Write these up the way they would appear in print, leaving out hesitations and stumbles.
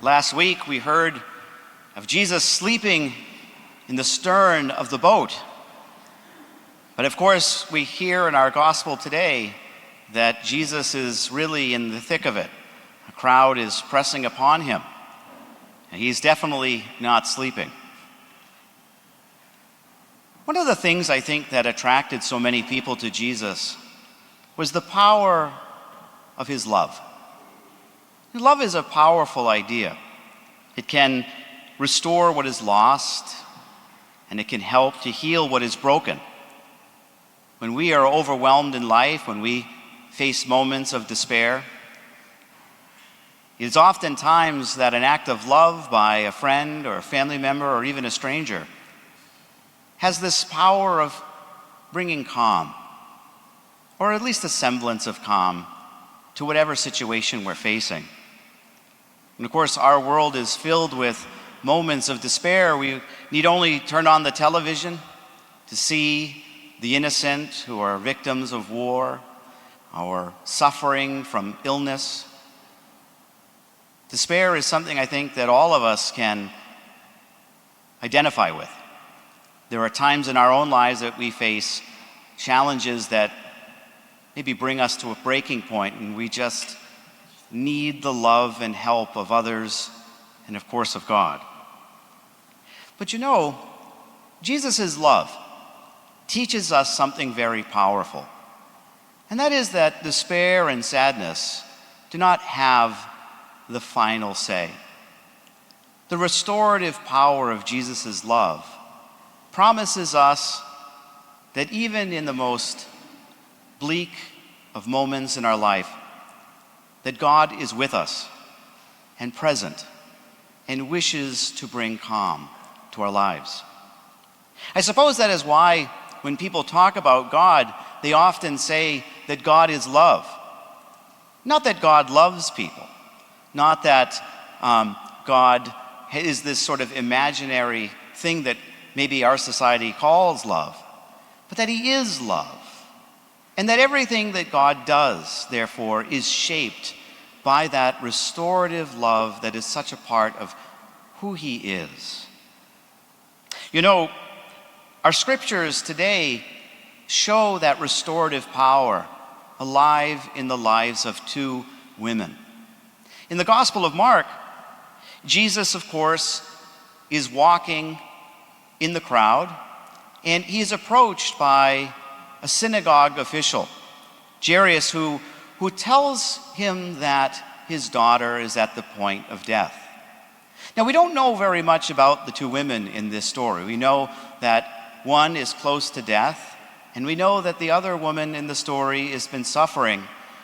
Last week we heard of Jesus sleeping in the stern of the boat. But of course, we hear in our gospel today that Jesus is really in the thick of it. A crowd is pressing upon him, and he's definitely not sleeping. One of the things I think that attracted so many people to Jesus was the power of his love. Love is a powerful idea. It can restore what is lost, and it can help to heal what is broken. When we are overwhelmed in life, when we face moments of despair, it is oftentimes that an act of love by a friend or a family member or even a stranger has this power of bringing calm, or at least a semblance of calm, to whatever situation we're facing. And of course, our world is filled with moments of despair. We need only turn on the television to see the innocent who are victims of war or suffering from illness. Despair is something I think that all of us can identify with. There are times in our own lives that we face challenges that maybe bring us to a breaking point, and we just need the love and help of others and, of course, of God. But you know, Jesus' love teaches us something very powerful, and that is that despair and sadness do not have the final say. The restorative power of Jesus' love promises us that even in the most bleak of moments in our life, that God is with us and present and wishes to bring calm to our lives. I suppose that is why when people talk about God, they often say that God is love. Not that God loves people, not that God is this sort of imaginary thing that maybe our society calls love, but that he is love. And that everything that God does, therefore, is shaped by that restorative love that is such a part of who he is. You know, our scriptures today show that restorative power alive in the lives of two women. In the Gospel of Mark, Jesus, of course, is walking in the crowd, and he is approached by a synagogue official, Jairus, who tells him that his daughter is at the point of death. Now, we don't know very much about the two women in this story. We know that one is close to death, and we know that the other woman in the story has been suffering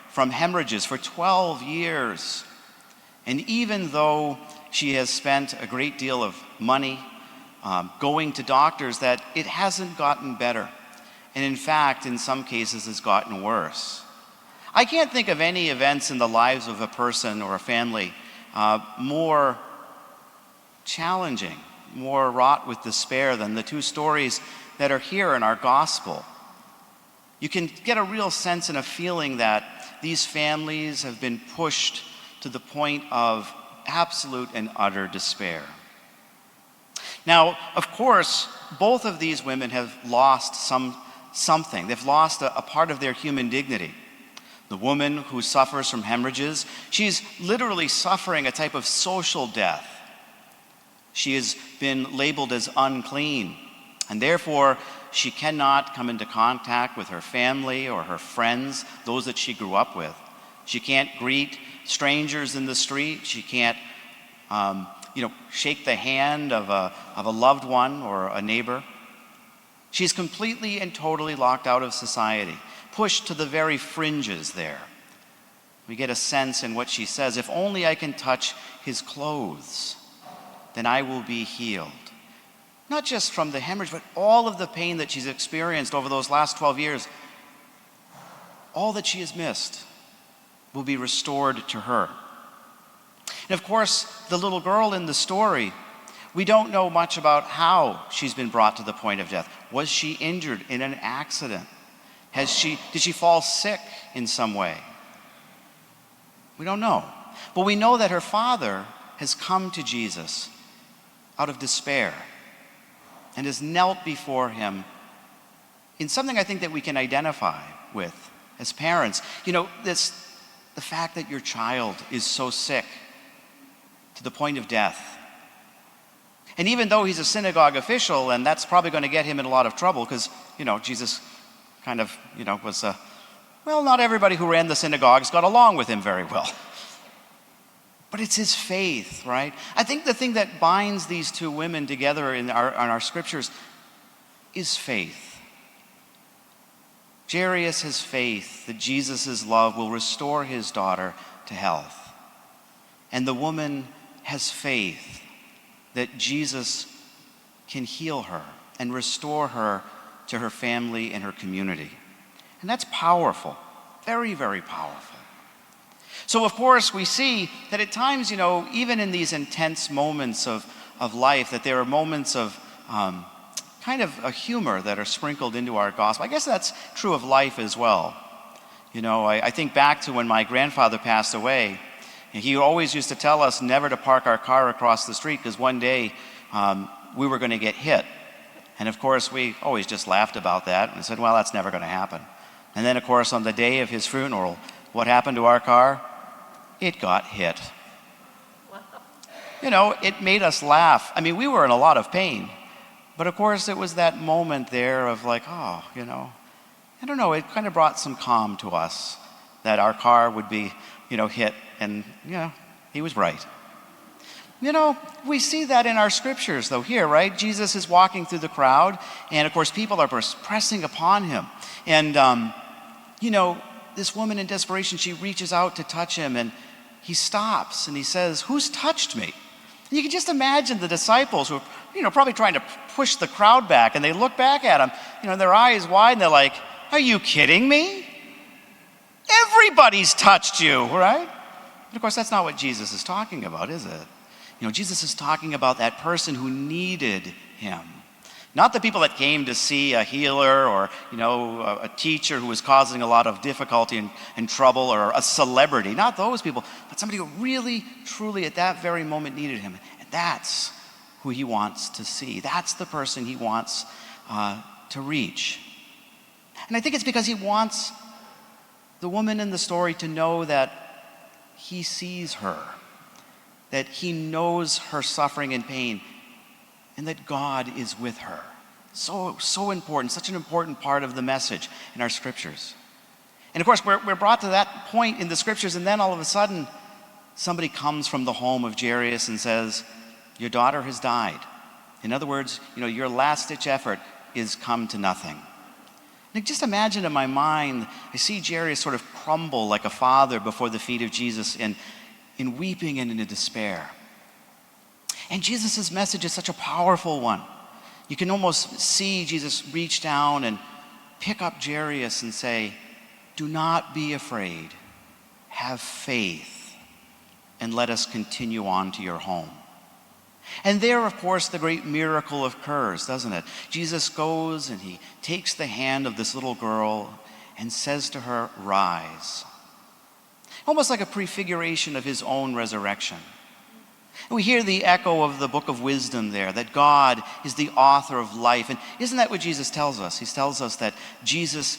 from hemorrhages for 12 years. And even though she has spent a great deal of money going to doctors, that it hasn't gotten better. And in fact, in some cases, it's gotten worse. I can't think of any events in the lives of a person or a family more challenging, more wrought with despair than the two stories that are here in our gospel. You can get a real sense and a feeling that these families have been pushed to the point of absolute and utter despair. Now, of course, both of these women have lost something. They've lost a part of their human dignity. The woman who suffers from hemorrhages, she's literally suffering a type of social death. She has been labeled as unclean, and therefore she cannot come into contact with her family or her friends, those that she grew up with. She can't greet strangers in the street. She can't shake the hand of a loved one or a neighbor. She's completely and totally locked out of society, pushed to the very fringes there. We get a sense in what she says, if only I can touch his clothes, then I will be healed. Not just from the hemorrhage, but all of the pain that she's experienced over those last 12 years. All that she has missed will be restored to her. And of course, the little girl in the story, we don't know much about how she's been brought to the point of death. Was she injured in an accident? Did she fall sick in some way? We don't know. But we know that her father has come to Jesus out of despair and has knelt before him in something I think that we can identify with as parents. The fact that your child is so sick to the point of death. And even though he's a synagogue official, and that's probably going to get him in a lot of trouble because, Jesus kind of, was not everybody who ran the synagogues got along with him very well. But it's his faith, right? I think the thing that binds these two women together in our scriptures is faith. Jairus has faith that Jesus' love will restore his daughter to health. And the woman has faith that Jesus can heal her and restore her to her family and her community. And that's powerful, very, very powerful. So, of course, we see that at times, even in these intense moments of life, that there are moments of kind of a humor that are sprinkled into our gospel. I guess that's true of life as well. I think back to when my grandfather passed away, and he always used to tell us never to park our car across the street because one day we were going to get hit. And of course, we always just laughed about that and said, well, that's never going to happen. And then, of course, on the day of his funeral, what happened to our car? It got hit. It made us laugh. I mean, we were in a lot of pain. But of course, it was that moment there of like, I don't know, it kind of brought some calm to us that our car would be, hit. And, he was right. We see that in our scriptures, though, here, right? Jesus is walking through the crowd, and of course, people are pressing upon him. And, this woman in desperation, she reaches out to touch him, and he stops, and he says, "Who's touched me?" And you can just imagine the disciples who are, probably trying to push the crowd back, and they look back at him, their eyes wide, and they're like, "Are you kidding me? Everybody's touched you," right? But of course, that's not what Jesus is talking about, is it? Jesus is talking about that person who needed him. Not the people that came to see a healer or, a teacher who was causing a lot of difficulty and trouble, or a celebrity. Not those people, but somebody who really, truly at that very moment needed him. And that's who he wants to see. That's the person he wants to reach. And I think it's because he wants the woman in the story to know that he sees her, that he knows her suffering and pain, and that God is with her. So important, such an important part of the message in our scriptures. And of course, we're brought to that point in the scriptures, and then all of a sudden, somebody comes from the home of Jairus and says, "Your daughter has died." In other words, your last-ditch effort is come to nothing. And just imagine in my mind, I see Jairus sort of crumble like a father before the feet of Jesus in weeping and in despair. And Jesus' message is such a powerful one. You can almost see Jesus reach down and pick up Jairus and say, "Do not be afraid. Have faith, and let us continue on to your home." And there, of course, the great miracle occurs, doesn't it? Jesus goes and he takes the hand of this little girl and says to her, "Rise." Almost like a prefiguration of his own resurrection. And we hear the echo of the book of wisdom there, that God is the author of life. And isn't that what Jesus tells us? He tells us that Jesus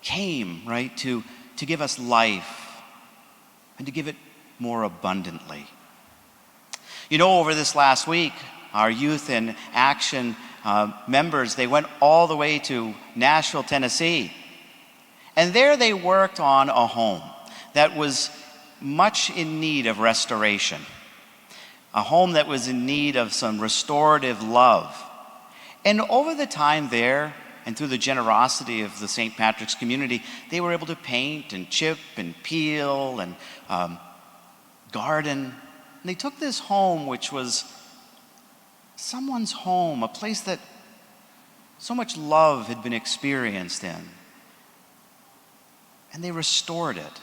came, right, to give us life and to give it more abundantly. Over this last week, our Youth in Action members, they went all the way to Nashville, Tennessee. And there they worked on a home that was much in need of restoration. A home that was in need of some restorative love. And over the time there, and through the generosity of the St. Patrick's community, they were able to paint and chip and peel and garden. And they took this home, which was someone's home, a place that so much love had been experienced in. And they restored it.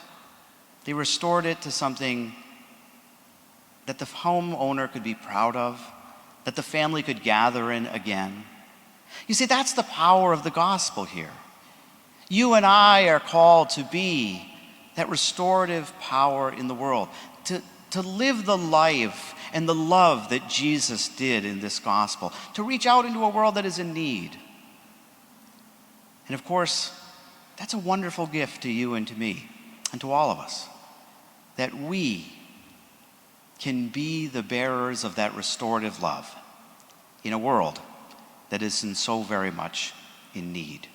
They restored it to something that the homeowner could be proud of, that the family could gather in again. You see, that's the power of the gospel here. You and I are called to be that restorative power in the world, to to live the life and the love that Jesus did in this gospel, to reach out into a world that is in need. And of course, that's a wonderful gift to you and to me and to all of us, that we can be the bearers of that restorative love in a world that is in so very much in need.